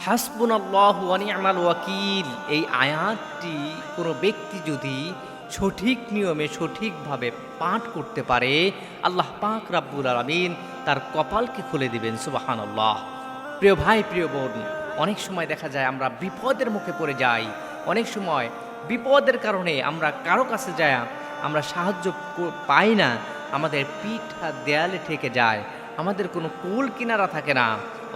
হাসবুনাল্লাহু ওয়া নি'মাল ওয়াকিল, এই আয়াতটি কোনো ব্যক্তি যদি সঠিক নিয়মে সঠিকভাবে পাঠ করতে পারে, আল্লাহ পাক রাব্বুল আলামিন তার কপালকে খুলে দিবেন। সুবহানাল্লাহ। প্রিয় ভাই, প্রিয় বোন, অনেক সময় দেখা যায় আমরা বিপদের মুখে পড়ে যাই। অনেক সময় বিপদের কারণে আমরা কারো কাছে যায় আমরা সাহায্য পাই না, আমাদের পিঠ দেয়ালে ঠেকে যায়, আমাদের কোনো কুল কিনারা থাকে না।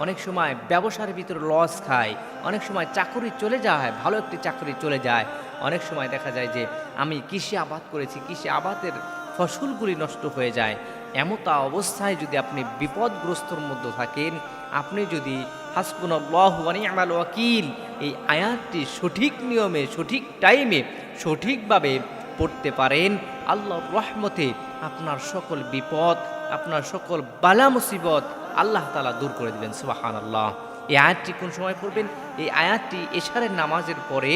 অনেক সময় ব্যবসার ভিতরে লস খায়, অনেক সময় চাকরি চলে যায়, ভালো একটি চাকরি চলে যায়। অনেক সময় দেখা যায় যে আমি কৃষি আবাদ করেছি, কৃষি আবাদের ফসলগুলি নষ্ট হয়ে যায়। এমতা অবস্থায় যদি আপনি বিপদগ্রস্তর মধ্যে থাকেন, আপনি যদি হাসবুনাল্লাহু ওয়া নি'মাল ওয়াকিল এই আয়াতটি সঠিক নিয়মে সঠিক টাইমে সঠিকভাবে পড়তে পারেন, আল্লাহর রহমতে আপনার সকল বিপদ, আপনার সকল বালা মুসিবত আল্লাহ তাআলা দূর করে দিবেন। সুবহানাল্লাহ। এই আয়াতটি কোন সময় পড়বেন? এই আয়াতটি এশারের নামাজের পরে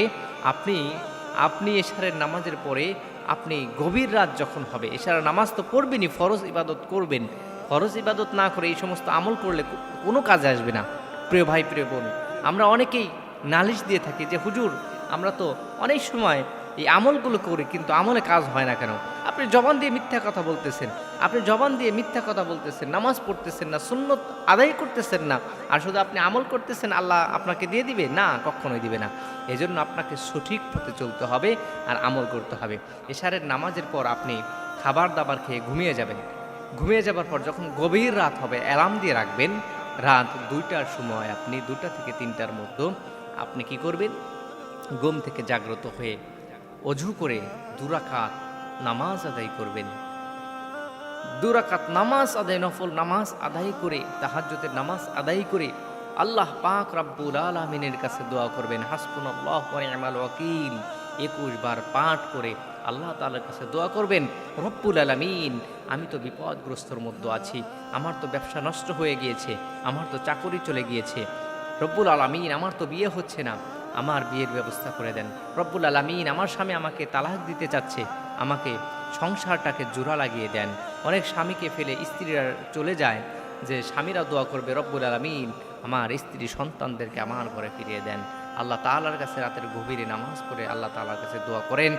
আপনি এশারের নামাজের পরে আপনি গভীর রাত যখন হবে, এশারের নামাজ তো পড়বেনই, ফরজ ইবাদত করবেন। ফরজ ইবাদত না করে এই সমস্ত আমল করলে কোনো কাজে আসবে না। প্রিয় ভাই, প্রিয় বোন, আমরা অনেকেই নালিশ দিয়ে থাকি যে হুজুর, আমরা তো অনেক সময় এই আমলগুলো করি কিন্তু আমলে কাজ হয় না কেন? আপনি জবান দিয়ে মিথ্যা কথা বলতেছেন, আপনি জবান দিয়ে মিথ্যা কথা বলতেছেন, নামাজ পড়তেছেন না, সুন্নত আদায় করতেছেন না, আর শুধু আপনি আমল করতেছেন, আল্লাহ আপনাকে দিয়ে দিবে? না, কখনোই দিবে না। এজন্য আপনাকে সঠিক পথে চলতে হবে আর আমল করতে হবে। এশারের নামাজের পর আপনি খাবার দাবার খেয়ে ঘুমিয়ে যাবেন। ঘুমিয়ে যাবার পর যখন গভীর রাত হবে, অ্যালার্ম দিয়ে রাখবেন, রাত 2টার সময়, আপনি 2টা থেকে 3টার মধ্যে আপনি কি করবেন? ঘুম থেকে জাগ্রত হয়ে অজু করে 2 রাকাত নামাজ আদায় করবেন। 2 রাকাত নামাজ আদায়, নফল নামাজ আদায় করে, তাহাজ্জুদের নামাজ আদায় করে আল্লাহ পাক রাব্বুল আলামিনের কাছে দোয়া করবেন। হাসবুনাল্লাহু ওয়া নি'মাল ওয়াকিল 21 বার পাঠ করে আল্লাহ তাআলার কাছে দোয়া করবেন, রব্বুল আলামিন, আমি তো বিপদগ্রস্তর মধ্যে আছি, আমার তো ব্যবসা নষ্ট হয়ে গিয়েছে, আমার তো চাকরি চলে গিয়েছে, রব্বুল আলামিন, আমার তো বিয়ে হচ্ছে না, আমার বিয়ের ব্যবস্থা করে দেন। রব্বুল আলামিন, আমার স্বামী আমাকে তালাক দিতে চাচ্ছে, আমাকে সংসারটাকে জোড়া লাগিয়ে দেন। অনেক স্বামীকে ফেলে স্ত্রীরা চলে যায়, যে স্বামীরা দোয়া করবে, রব্বুল আলামিন, আমার স্ত্রী সন্তানদেরকে আমার ঘরে ফিরিয়ে দেন। আল্লাহ তাআলার কাছে রাতের গভীরে নামাজ পড়ে আল্লাহ তাআলার কাছে দোয়া করেন,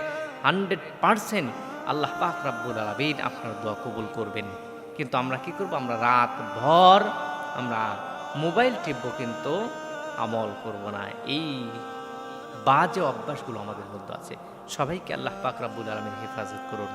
100% আল্লাহ পাক রব্বুল আলামিন আপনার দোয়া কবুল করবেন। কিন্তু আমরা কি করব? আমরা রাত ভর আমরা মোবাইল টিপবো, কিন্তু আমল করব না। এই বাজে অভ্যাসগুলো আমাদের মধ্যে আছে। সবাইকে আল্লাহ পাক রব্বুল আলামিন হেফাজত করুন।